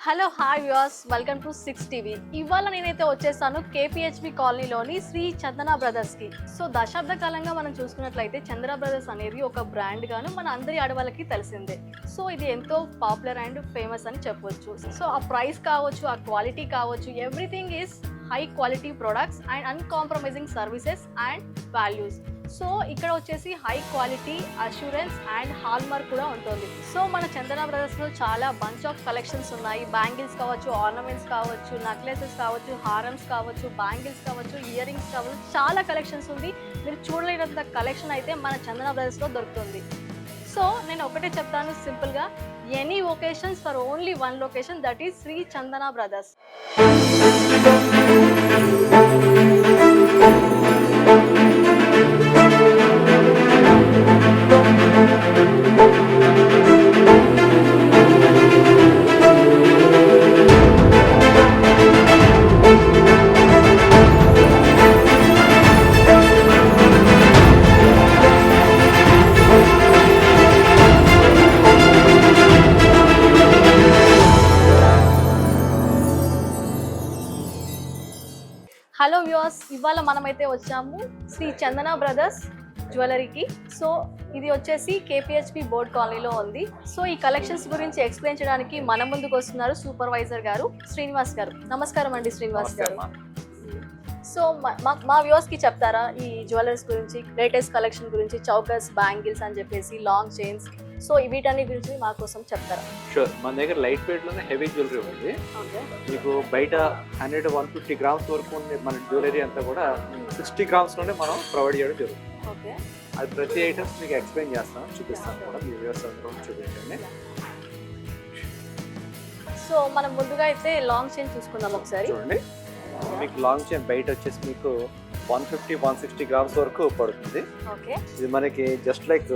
Hello hi viewers, welcome to 6 TV. ఇవాళ నేనైతే వచ్చేసాను కేపీహెచ్బి కాలనీలోని శ్రీ చందన బ్రదర్స్కి. సో దశాబ్ద కాలంగా మనం చూసుకున్నట్లయితే చందన బ్రదర్స్ అనేది ఒక బ్రాండ్ గాను మన అందరి ఆడవాళ్ళకి తెలిసిందే. సో ఇది ఎంతో పాపులర్ అండ్ ఫేమస్ అని చెప్పొచ్చు. సో ఆ ప్రైస్ కావచ్చు, ఆ క్వాలిటీ కావచ్చు, everything is high quality products and uncompromising services and values. So ఇక్కడ వచ్చేసి high quality, assurance and hall mark కూడా ఉంటుంది. సో మన చందన బ్రదర్స్లో చాలా బంచ్ ఆఫ్ కలెక్షన్స్ ఉన్నాయి. బ్యాంగిల్స్ కావచ్చు, ఆర్నమెంట్స్ కావచ్చు, నెక్లెసెస్ కావచ్చు, హారమ్స్ కావచ్చు, బ్యాంగిల్స్ కావచ్చు, ఇయర్ రింగ్స్ కావచ్చు, చాలా కలెక్షన్స్ ఉంది. మీరు చూడలేనంత కలెక్షన్ అయితే మన చందన బ్రదర్స్లో దొరుకుతుంది. సో నేను ఒకటే చెప్తాను సింపుల్గా, any occasions for only one location, that is Shri Chandana brothers. Hello viewers, ఇవాళ మనమైతే వచ్చాము శ్రీ చందన బ్రదర్స్ జ్యువెలరీకి. సో ఇది వచ్చేసి కేపీహెచ్బి బోర్డ్ కాలనీలో ఉంది. సో ఈ కలెక్షన్స్ గురించి ఎక్స్ప్లెయిన్ చేయడానికి మన ముందుకు వస్తున్నారు సూపర్వైజర్ గారు శ్రీనివాస్ గారు. నమస్కారం అండి శ్రీనివాస్ గారు. సో మా వ్యూవర్స్కి చెప్తారా ఈ జ్యువెలరీస్ గురించి, లేటెస్ట్ కలెక్షన్ గురించి, చౌకస్, బ్యాంగిల్స్ అని చెప్పేసి, లాంగ్ చైన్స్, సో వీటన్ని గురించి మా కోసం చెప్తారా? షూర్. మన దగ్గర లైట్ వెయిట్ లోనే హెవీ జ్యువెలరీ ఉంది. మీకు బయట 100-150 గ్రామ్స్ వరకు ఉంది మన జ్యువెలరీ అంతా కూడా 60 గ్రామ్స్ లోనే మనం ప్రొవైడ్ చేయడం జరుగుతుంది. ఓకే, అది ప్రతి ఐటమ్స్ మీకు ఎక్స్ప్లెయిన్ చేస్తాను, చూపిస్తాను కూడా. మీ వ్యూవర్స్ అందరూ చూపించండి. సో మనం ముందుగా అయితే లాంగ్ చైన్ చూసుకుందాం ఒకసారి. చూడండి, మీకు లాంగ్ చైన్ బయట వచ్చేసి మీకు 150-160 గ్రామ్స్ వరకు పడుతుంది. ఓకే, ఇది మనకి జస్ట్ లైక్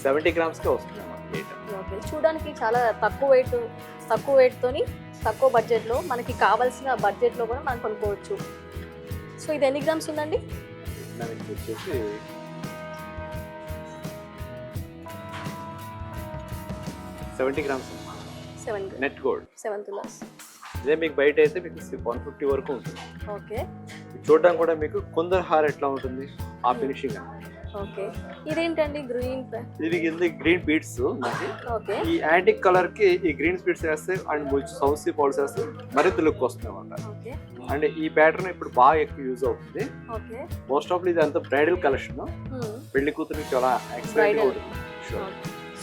70 గ్రామ్స్కే వస్తుంది మనకి. ఓకే, చూడడానికి చాలా తక్కువ వెయిట్ తోని తక్కువ బడ్జెట్లో మనకి కావాల్సిన బడ్జెట్లో కూడా మనం కొనుక్కోవచ్చు. సో ఇది ఎన్ని గ్రామ్స్ ఉందండి? మనకి వచ్చేసి 70 గ్రామ్స్ 7 నెట్ గోల్డ్. 7 తులాస్. ఇదే మీకు బయట అయితే మీకు 150 వరకు ఉంటుంది. ఓకే, చూడడానికి కూడా మీకు కుందర్ హార్ ఎట్లా ఉంటుంది ఆ ఫినిషింగ్ అన్నమాట. ఓకే, ఇదేంటండి గ్రీన్? ఇది కింద గ్రీన్ బీడ్స్ మనకి. ఓకే, ఈ యాంటిక్ కలర్ కి ఈ గ్రీన్ బీడ్స్ వేస్తే అండ్ సౌసీ పౌడర్స్ వేస్తే మరింత లుక్ వస్తుంది అన్నమాట. ఓకే, అండ్ ఈ ప్యాటర్న్ ఇప్పుడు బాగా ఎక్కువ యూజ్ అవుతుంది. ఓకే, మోస్ట్ ఆఫ్ ఇది అంతా బ్రైడల్ కలెక్షన్. పెళ్లి కూతురికి చాలా ఎక్సైటింగ్ ఉంటుంది.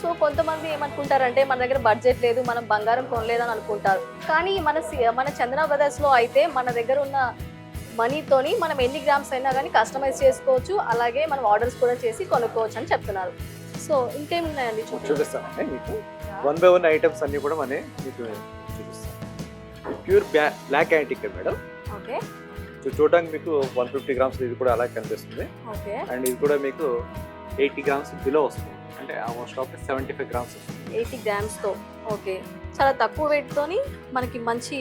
సో కొంతమంది ఏమనుకుంటారంటే మన దగ్గర బడ్జెట్ లేదు, మనం బంగారం కొనలేదని అనుకుంటారు. కానీ మన చందన బ్రదర్స్ లో అయితే మన దగ్గర ఉన్న మనీతోని మనం ఎన్ని గ్రామ్స్ అయినా కానీ కస్టమైజ్ చేసుకోవచ్చు, అలాగే మనం ఆర్డర్స్ కూడా చేసి కొనుక్కోవచ్చు అని చెప్తున్నారు. సో ఇంకేమున్నాయండి చూపిస్తానండి మీకు. 1 by 1 ఐటమ్స్ అన్ని కూడా మనం మీకు చూపిస్తాం. Pure black antique madam. Okay, చూడడానికి మీకు 150 గ్రామ్స్ ఇది కూడా అలా కనిపిస్తుంది. ఓకే, అండ్ ఇది కూడా మీకు 80 గ్రామ్స్ బిలో వస్తుంది. అంటే ఆల్మోస్ట్ 75 గ్రామ్స్ వస్తుంది. 80 గ్రామ్స్ తో. ఓకే, చాలా తక్కువ వెయిట్ తోని మనకి మంచి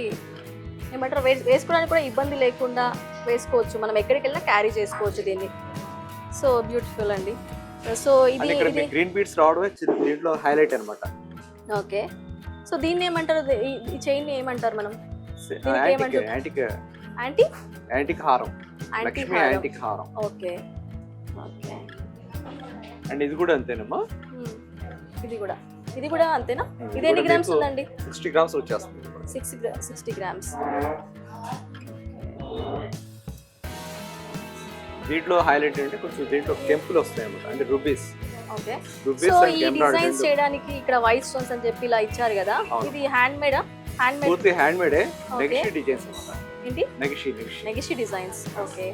ఏమంటారు, వేసుకోవడానికి కూడా ఇబ్బంది లేకుండా వేసుకోవచ్చు, మనం ఎక్కడికి వెళ్ళినా క్యారీ చేసుకోవచ్చు దీన్ని. సో బ్యూటిఫుల్ అండి. సో ఇది గ్రీన్ బీడ్స్ రావడమే దీంట్లో హైలైట్ అన్నమాట. ఓకే, సో దీన్ని ఏమంటారు, ఈ చైన్ ఏమంటారు మనం? యాంటిక్ హారం, లక్ష్మి యాంటిక్ హారం. ఓకే, ఓకే, అండ్ ఇది కూడా అంతేనమ్మా. ఇది కూడా అంతేనా? ఇది ఎన్ని గ్రామ్స్ ఉందండి? 60 గ్రామ్స్ వచ్చేస్తుంది. 60 గ్రామ్స్. దీంట్లో హైలైట్ అంటే కొంచెం దీంట్లో కెంపులు వస్తాయి అన్నమాట, అంటే రూబీస్. ఓకే, సో ఈ డిజైన్స్ చేయడానికి ఇక్కడ వైట్ స్టోన్స్ అని చెప్పి ఇలా ఇచ్చారు కదా, ఇది హ్యాండ్ మేడా? పూర్తి హ్యాండ్ మేడే. నెగిషి డిజైన్స్ అన్నమాట. ఏంటి? నెగిషి designs. Okay,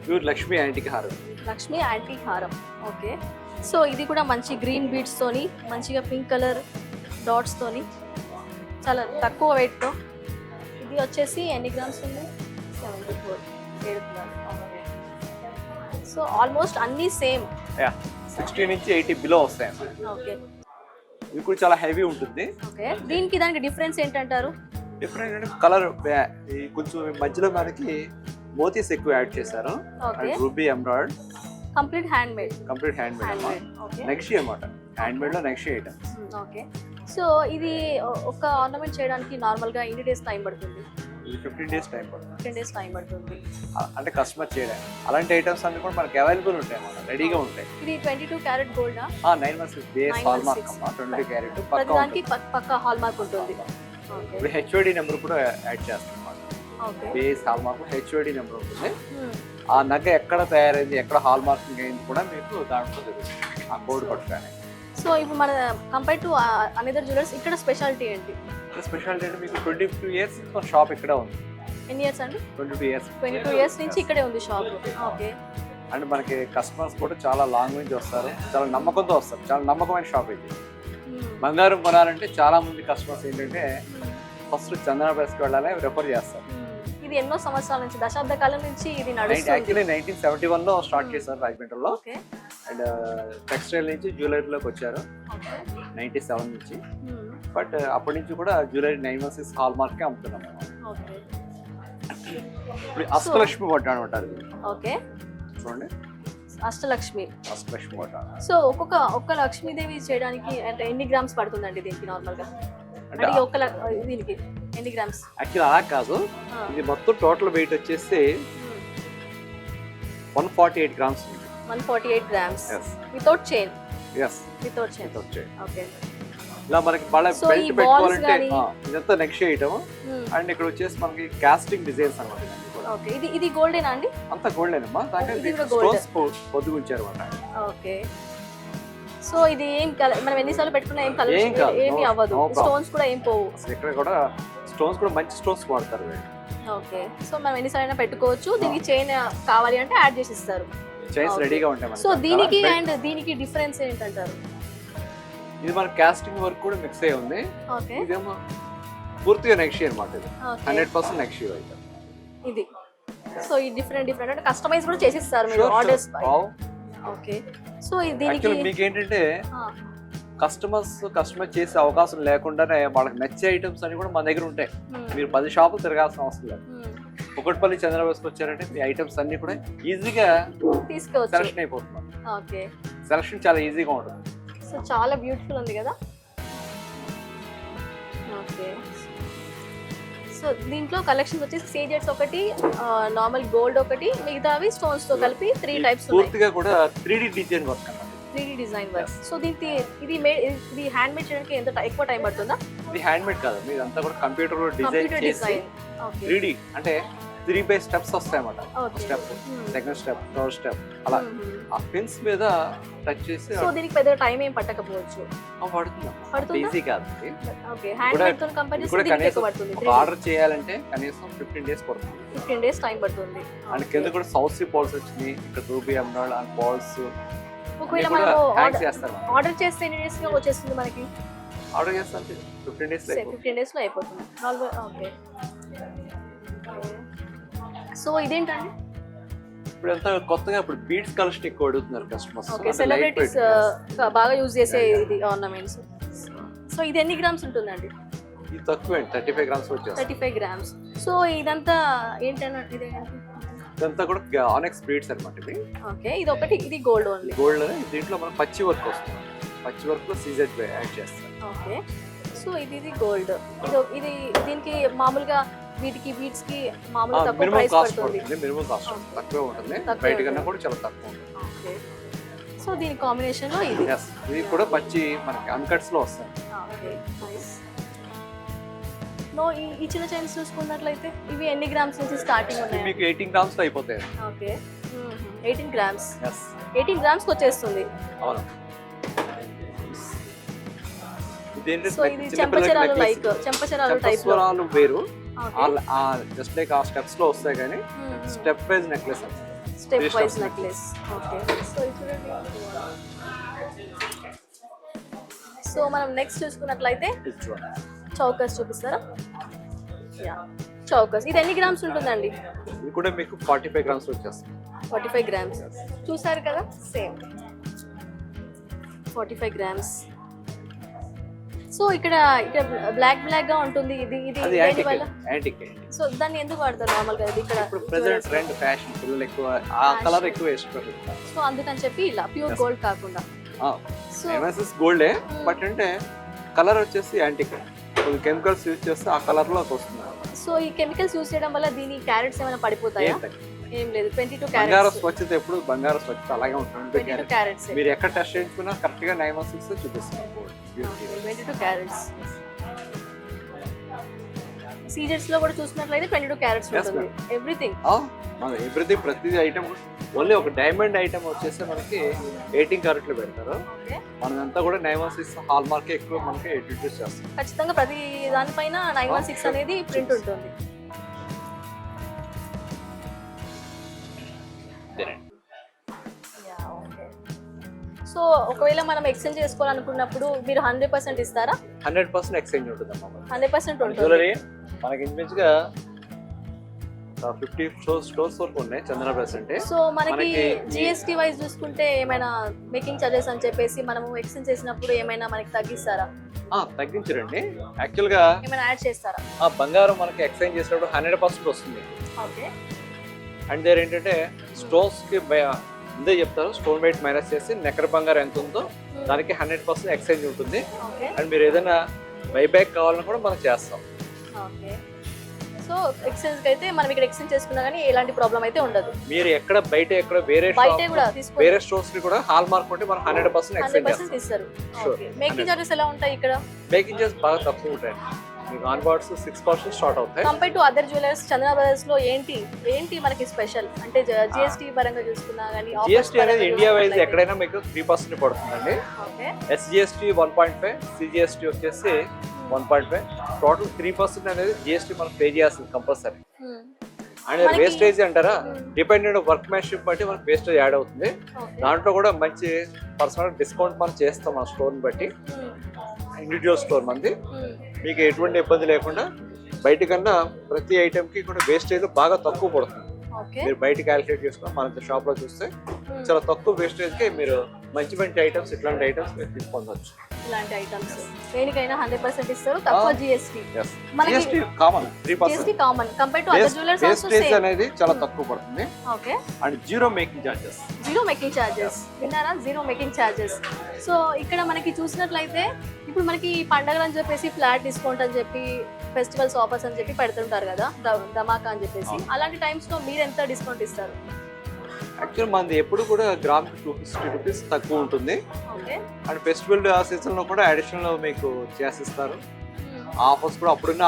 pure Lakshmi antique హారం. లక్ష్మి యాంటిక్ హారం. ఓకే, సో ఇది కూడా మంచి గ్రీన్ బీడ్స్ తోని, మంచిగా పింక్ కలర్ డాట్స్ తోని, చాలా తక్కువ వెయిట్ తో. ఇది వచ్చేసి ఎన్ని గ్రామ్స్ ఉంది? 74. 7 గ్రామ్స్. సో ఆల్మోస్ట్ అన్ని సేమ్. 60 నుంచి 80 బిలో వస్తాయి. ఓకే, ఇది కూడా చాలా హెవీ ఉంటుంది. ఓకే, దీనికి దానికి డిఫరెన్స్ ఏంటంటారు? డిఫరెంట్ అంటే కలర్ కొంచెం మధ్యలో మనకి మోతీస్ ఎక్కువ యాడ్ చేశారు. Okay and ruby embroidered, complete hand made complete hand made okay నెక్షి అన్నమాట. హ్యాండ్ మేడ్ లో నెక్షి ఐటమ్. ఓకే సో ఇది ఒక ఆర్నమెంట్ చేయడానికి నార్మల్ గా ఎన్ని డేస్ టైం పడుతుంది? ఇది 15 days టైం పడుతుంది. 10 డేస్ టైం పడుతుంది. అంటే కస్టమర్ చేయడానికి. అలాంటి ఐటమ్స్ అన్ని కూడా మనకి అవైలబుల్ ఉంటాయి అన్నమాట, రెడీగా ఉంటాయి. ఇది 22 క్యారెట్ గోల్డా? 9 months బేస్ హాల్ మార్క్ అమ్మా, 22 క్యారెట్ పక్కా ప్రతిదానికి ఉంటుంది. పక్కా హాల్ మార్క్ ఉంటుంది. ఓకే ఇప్పుడు హెచ్ఓడి నెంబర్ కూడా యాడ్ చేస్తాం అన్నమాట. Okay base hallmark HOD number ఉంటుంది. ఆ నగ ఎక్కడ తయారైంది, ఎక్కడ హాల్ మార్కింగ్ అయింది కూడా మీకు దాంట్లో తెలుస్తుంది ఆ కోడ్ పట్టుగానే. సో ఇప్పుడు మన కంపేర్ టు అనదర్ జ్యువెలర్స్ ఇక్కడ స్పెషాలిటీ ఏంటి? స్పెషాలిటీ అంటే మీకు 22 years మన షాప్ ఇక్కడే ఉంది. ఎన్ని ఇయర్స్ అండి? 22 years. 22 ఇయర్స్ నుంచి ఇక్కడే ఉంది షాప్. ఓకే అండ్ మనకి కస్టమర్స్ కూడా చాలా లాంగ్ నుంచి వస్తారు, చాలా నమ్మకంతో వస్తారు. చాలా నమ్మకమైన షాప్ ఇది. బంగారం కొనాలంటే చాలా మంది కస్టమర్స్ ఏంటంటే ఫస్ట్ చందన బ్రదర్స్కి వెళ్ళాలని రెఫర్ చేస్తారు. ఇది ఎన్నో సంవత్సరాల నుంచి, దశాబ్ద కాలం నుంచి ఇది నడుస్తుంది. యాక్చువల్లీ 1971 లో స్టార్ట్ చేశారు రాజమండ్రిలో. ఓకే అండ్ టెక్స్టైల్ నుంచి జ్యువెలరీలోకి వచ్చారు ఓకే 97 నుంచి. బట్ అప్పటి నుంచి కూడా జ్యువెలరీ 916 హాల్ మార్కే అమ్ముతున్నాం మేము. ఓకే ఇప్పుడు అష్టలక్ష్మి వడ్డా అంటారు. ఓకే చూడండి, అష్టలక్ష్మి. అష్టలక్ష్మి వడ్డా. సో ఒక్క లక్ష్మీదేవి చేయడానికి అంటే ఎన్ని గ్రామ్స్ పడుతుందండి దీనికి నార్మల్ గా? అంటే అంటే ఒక్క దీనికి ఎన్ని గ్రామ్స్? యాక్చువల్ అలా కాదు, ఇది మొత్తం టోటల్ వెయిట్ వచ్చేసి 148 grams ఉంది. 148 grams Yes. Without chain. Yes. Without chain. Without chain. Okay ఇలా మనకి బాగా So, బెల్ట్ ఈ balls పెట్టుకోవాలంటే గానీ- ఇదంతా నెక్స్ట్ ఐటమ్. అండ్ ఇక్కడ వచ్చేసి మనకి కాస్టింగ్ డిజైన్స్ అన్నమాట. ఇవన్నీ కూడా ఓకే ఇది గోల్డేనా అండి? అంతా గోల్డ్ అమ్మా. ఇది కూడా gold. స్టోన్స్ పొద్దుగుంచారు అన్నమాట. ఓకే సో ఇది ఏం మనం ఎన్నిసార్లు పెట్టుకున్నా ఏం కలర్ ఏం కాదు. ఏమీ No- అవ్వదు. no problem. స్టోన్స్ కూడా ఏం పోవు. అసలు ఇక్కడ కూడా స్టోన్స్ కూడా మంచి స్టోన్స్ వాడతారు వీళ్ళు. ఓకే సో మనం ఎన్నిసార్లు అయినా పెట్టుకోవచ్చు. దీనికి చైన్ కావాలి అంటే యాడ్ చేసి ఇస్తారు. Chains Okay. రెడీగా ఉంటాయి మనకి. సో దీనికి అలా అండ్ దీనికి డిఫరెన్స్ ఏంటంటారు? ఇది మన కాస్టింగ్ వర్క్ కూడా మిక్స్ అయ్యి ఉంది. ఓకే ఇదేమో పూర్తిగా నెక్స్ట్ అన్నమాట. ఇది ఓకే 100% నెక్స్ట్ ఐటమ్. ఇది సో ఈ డిఫరెంట్ అంటే కస్టమైజ్ కూడా చేసి ఇస్తారు మీరు ఆర్డర్స్ పై. ఓకే సో దీనికి యాక్చువల్లీ మీకు ఏంటంటే కస్టమర్ చేసే అవకాశం లేకుండానే వాళ్ళకి నచ్చే ఐటమ్స్ అన్ని కూడా మన దగ్గర ఉంటాయి. మీరు 10 షాపులు తిరగాల్సిన అవసరం లేదు. కుకట్పల్లి చంద్రబాబుకి వచ్చారంటే మీ ఐటమ్స్ అన్ని కూడా ఈజీగా తీసుకోవచ్చు. సెలక్షన్ అయిపోతున్నారు. ఓకే సెలక్షన్ చాలా ఈజీగా ఉంటుంది. సో చాలా బ్యూటిఫుల్ ఉంది కదా. ఓకే సో దీంట్లో కలెక్షన్స్ వచ్చేసి సీజెట్స్ ఒకటి, నార్మల్ గోల్డ్ ఒకటి, మిగతావి స్టోన్స్ తో కలిపి 3 టైప్స్ ఉన్నాయి. పూర్తిగా కూడా 3D డిజైన్ వర్క్ అన్నమాట. 3D design work. సో దీనికి ఇది హ్యాండ్ మేడ్ చేయడానికి ఎంత ఎక్కువ టైం పడుతుందా? ఇది హ్యాండ్ మేడ్ కాదు, మీరు అంతా కూడా కంప్యూటర్ లో డిజైన్ కంప్యూటర్ చేసి డిజైన్. ఓకే 3D అంటే 3 by స్టెప్స్ వస్తాయి అన్నమాట. Okay step, second step, third step అలా ఆ పిన్స్ మీద టచ్ చేసి సో దీనికి పెద్ద టైం ఏం పట్టకపోవచ్చు. పడుతుంది. పడుతుందా? ఈజీ కాదు. ఓకే హ్యాండ్ మేడ్ తో కంపేర్ ఇది చేస్తే కూడా దీనికి కనీసం ఎక్కువ పడుతుంది. ఒక ఆర్డర్ చేయాలంటే కనీసం 15 days పడుతుంది. 15 డేస్ టైం పడుతుంది. అండ్ కింద కూడా సౌత్ సీ పాల్స్ వచ్చినాయి. ఇక్కడ రూబీ ఎమరాల్డ్ అండ్ పాల్స్ ఒకవేళ కూడా మనం హ్యాంగ్ చేస్తారు. ఆర్డర్ చేస్తే ఎన్ని డేస్ లో వచ్చేస్తుంది మనకి? ఆర్డర్ చేస్తే 15 days లో 15 డేస్ లో అయిపోతుంది. ఓకే సో ఇదేంటండి? ఇప్పుడు ఎంత కొత్తగా ఇప్పుడు బీడ్స్ కలెక్షన్ ఎక్కువ అడుగుతున్నారు కస్టమర్స్. ఓకే సెలబ్రిటీస్ బాగా యూజ్ చేసే ఇది ఆర్నమెంట్స్. సో ఇది ఎన్ని గ్రామ్స్ ఉంటుందండి? ఇది తక్కువ 35 grams వచ్చేస్తుంది. 35 గ్రామ్స్. సో ఇదంతా ఏంటంటే ఇదంతా కూడా ఆనెక్స్ బీడ్స్ అన్నమాట. ఇది ఓకే ఇది ఒకటి, ఇది గోల్డ్ ఓన్లీ. గోల్డ్ దీంట్లో మనం పచ్చి వర్క్ వస్తుంది. పచ్చి వర్క్ లో సీజెడ్ యాడ్ చేస్తాం. ఓకే సో ఇది గోల్డ్. ఇది దీనికి మామూలుగా వీటికి బీట్స్ కి మామూలుగా తక్కువ మినిమం ప్రైస్ కాస్ట్ పడుతుంది. పడుతుంది. మినిమం కాస్ట్ తక్కువ ఉంటుంది. తక్కువే బయట కన్నా ఉంటుంది. కూడా చాలా తక్కువ ఉంటుంది. ఓకే సో దీని కాంబినేషన్ లో ఇది. Yes, ఇది కూడా పచ్చి మనకి అన్కట్స్ లో వస్తాయి. Okay nice. నో ఈ చిన్న చైన్స్ చూసుకున్నట్లయితే ఇవి ఎన్ని గ్రామ్స్ నుంచి స్టార్టింగ్ ఇది ఉన్నాయి? మీకు 18 grams లో అయిపోతాయి. Okay 18 grams. Yes. 18 గ్రామ్స్ కి వచ్చేస్తుంది. అవును. ఇదేంటి సో ఇది చెంపచరాలు లైక్ చెంపచరాలు టైప్ లో. చెంపచరాలు వేరు. ఓకే జస్ట్ లైక్ ఆ స్టెప్స్ లో వస్తాయి కానీ step wise necklace. Step wise necklace. Okay so ఇది సో మనం నెక్స్ట్ చూసుకున్నట్లయితే చౌకస్ చూపిస్తారా? Yeah chokers. ఇది ఎన్ని గ్రామ్స్ ఉంటుందండి? ఇది కూడా మీకు 45 grams వచ్చేస్తుంది. 45 గ్రామ్స్. చూసారు కదా సేమ్ 45 గ్రామ్స్. సో ఇక్కడ ఇక్కడ బ్లాక్ గా ఉంటుంది, ఇది ఇది అది దేని యాంటిక్ వల్ల? యాంటిక్. సో దాన్ని ఎందుకు వాడతారు నార్మల్ గా? ఇది ఇక్కడ ఇప్పుడు ప్రెసెంట్ ట్రెండ్ ఫ్యాషన్, పిల్లలు ఎక్కువ ఆ కలర్ ఎక్కువ ఇష్టపడుతున్నారు. సో అందుకని చెప్పి ఇలా ప్యూర్ గోల్డ్ కాకుండా. సో ఎంఎస్ఎస్ గోల్డే, బట్ అంటే కలర్ వచ్చేసి యాంటిక్. కొన్ని కెమికల్స్ యూజ్ చేస్తే ఆ కలర్ లోకి వస్తుంది. సో ఈ కెమికల్స్ యూజ్ చేయడం వల్ల దీని క్యారెట్స్ ఏమైనా పడిపోతాయా? ఏం లేదు, 22 బంగారం క్యారెట్స్. స్వచ్ఛత ఎప్పుడు బంగారం స్వచ్ఛత అలాగే ఉంటుంది. 22 క్యారెట్స్. మీరు ఎక్కడ టెస్ట్ చేయించుకున్నా కరెక్ట్ గా 916 చూపిస్తుంది. 22 క్యారెట్స్. సీజెట్స్ లో కూడా చూసినట్లయితే 22 క్యారెట్స్ ఉంటుంది. ఎవ్రీథింగ్ ఎవ్రీథింగ్ ప్రతి ఐటమ్. ఓన్లీ ఒక డైమండ్ ఐటమ్ వచ్చేసి మనకి 18 క్యారెట్లు పెడతారు. మనదంతా కూడా 916 హాల్ మార్క్ ఎక్కువ మనకి ఇంట్రడ్యూస్ చేస్తాం. ఖచ్చితంగా ప్రతి దానిపైన 916 అనేది ప్రింట్ ఉంటుంది. సో ఒకవేళ మనం ఎక్స్చేంజ్ చేసుకోవాలనుకున్నప్పుడు మీరు 100% ఇస్తారా? 100% ఎక్స్చేంజ్ ఉంటుంది. 100% ఉంటుంది. జ్యువెలరీ మనకి ఇంచుమించుగా 50 స్టోర్స్ వరకు ఉన్నాయి చందన బ్రదర్స్ అంటే. సో మనకి జిఎస్టీ వైజ్ చూసుకుంటే ఏమైనా మేకింగ్ చార్జెస్ అని చెప్పేసి మనము ఎక్స్చేంజ్ చేసినప్పుడు ఏమైనా మనకి తగ్గిస్తారా? తగ్గించరండి. యాక్చువల్ గా ఏమైనా యాడ్ చేస్తారా? బంగారం మనకి ఎక్స్చేంజ్ చేసినప్పుడు 100% వస్తుంది. ఓకే. అండ్ దేర్ ఏంటంటే స్టోన్స్ కి ముందే చెప్తారు, స్టోన్ వెయిట్ మైనస్ చేసి నెక్కర బంగారం ఎంత ఉందో దానికి 100% ఎక్స్చేంజ్ ఉంటుంది. అండ్ మీరు ఏదైనా బైబ్యాక్ కావాలన్నా కూడా మనం చేస్తాం. ఓకే. సో ఎక్స్చేంజ్ అయితే మనం ఇక్కడ ఎక్స్చేంజ్ చేసుకున్నా కానీ ఎలాంటి ప్రాబ్లం అయితే ఉండదు. మీరు ఎక్కడ బయట ఎక్కడ వేరే స్టోర్స్ ని కూడా హాల్ మార్క్ ఉంటే మనం 100% ఎక్స్చేంజ్ ఇస్తారు. ఓకే. మేకింగ్ చార్జెస్ ఎలా ఉంటాయి ఇక్కడ? మేకింగ్ చార్జెస్ బాగా తక్కువ ఉంటాయి. మీకు ఆన్ బార్డ్స్ 6% స్టార్ట్ అవుతాయి. Compare to other jewellers Chandana brothers లో ఏంటి మనకి స్పెషల్ అంటే జిఎస్టీ పరంగా చూసుకున్నా గానీ జిఎస్టీ అనేది ఇండియా వైజ్ ఎక్కడైనా మీకు 3% పడుతుందండి. ఓకే. ఎస్జిఎస్టీ 1.5, సిజిఎస్టీ వచ్చేసి 1.5, టోటల్ 3% అనేది జిఎస్టీ మనం పే చేయాల్సింది కంపల్సరీ. అండ్ వేస్టేజ్ అంటారా, డిపెండెంట్ వర్క్మెన్షిప్ బట్టి మనకి వేస్టేజ్ యాడ్ అవుతుంది. దాంట్లో కూడా మంచి పర్సనల్ డిస్కౌంట్ మనం చేస్తాం మన స్టోర్ బట్టి. ఇండివిజువల్ స్టోర్ మంది, మీకు ఎటువంటి ఇబ్బంది లేకుండా బయటకన్నా ప్రతి ఐటమ్ కి కూడా వేస్టేజ్ బాగా తక్కువ పడుతుంది. మీరు బయట క్యాలిక్యులేట్ చేసుకుని మన షాప్ లో చూస్తే చాలా తక్కువ వేస్టేజ్ కి మీరు మంచి మంచి ఐటమ్స్, ఇట్లాంటి ఐటమ్స్ మీరు తీసుకోవచ్చు. ఇలాంటి ఐటమ్స్ దేనికైనా 100% ఇస్తారు, తక్కువ GST. GST common 3%. GST common compare to other jewellers also wastage అనేది చాలా తక్కువ పడుతుంది. Okay. And zero making charges. Zero making charges విన్నారా? Zero making charges. సో ఇక్కడ మనకి చూసినట్లయితే ఇప్పుడు మనకి పండగలు అని చెప్పేసి ఫ్లాట్ డిస్కౌంట్ అని చెప్పి, ఫెస్టివల్స్ ఆఫర్స్ అని చెప్పి పెడుతుంటారు కదా, ధమాకా అని చెప్పేసి. అలాంటి టైమ్స్ లో మీరు ఎంత డిస్కౌంట్ ఇస్తారు? యాక్చువల్ మనది ఎప్పుడు కూడా గ్రామ్ 250 రూపీస్ తక్కువ ఉంటుంది. అండ్ ఫెస్టివల్ సీజన్ లో కూడా అడిషనల్ మీకు చేసిస్తారు. ఆఫర్స్ కూడా అప్పుడున్న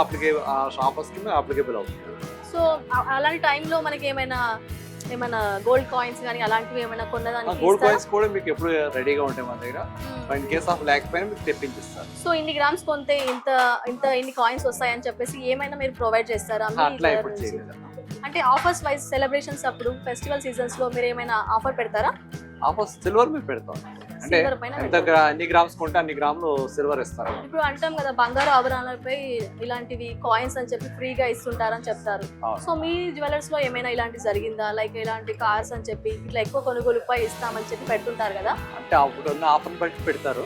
ఆఫర్స్ కింద అప్లికేబుల్ అవుతుంది. సో అలాంటి టైంలో మనకి ఏమైనా గోల్డ్ కాయిన్స్ కానీ అలాంటివి ఏమైనా కొన్నదానికి గోల్డ్ కాయిన్స్ కూడా మీకు ఎప్పుడు రెడీగా ఉంటాయి మన దగ్గర. ఇన్ కేస్ ఆఫ్ లేకపోయినా మీకు తెప్పించిస్తారు. సో ఇన్ని గ్రామ్స్ కొంటే ఇన్ని కాయిన్స్ వస్తాయని చెప్పేసి ఏమైనా మీరు ప్రొవైడ్ చేస్తారా? అట్లా ఎప్పుడు చేయలేదు. అంటే ఆఫర్స్ వైజ్ సెలబ్రేషన్స్ అప్పుడు ఫెస్టివల్ సీజన్స్ లో మీరు ఏమైనా ఆఫర్ పెడతారా? ఆఫర్స్ సిల్వర్ మీద పెడతాం. అంటే అన్ని గ్రామ్స్ కొంటే అన్ని గ్రాములు సిల్వర్ ఇస్తారు. ఇప్పుడు అంటాం కదా బంగారు ఆభరణాలపై ఇలాంటివి కాయిన్స్ అని చెప్పి ఫ్రీగా ఇస్తుంటారని చెప్తారు. సో మీ జ్యువెలర్స్ లో ఏమైనా ఇలాంటి జరిగిందా? లైక్ ఇలాంటి కార్స్ అని చెప్పి ఇట్లా ఎక్కువ కొనుగోలుపై ఇస్తామని చెప్పి పెడుతుంటారు కదా, అంటే అప్పుడు ఉన్న ఆఫర్ బట్టి పెడతారు.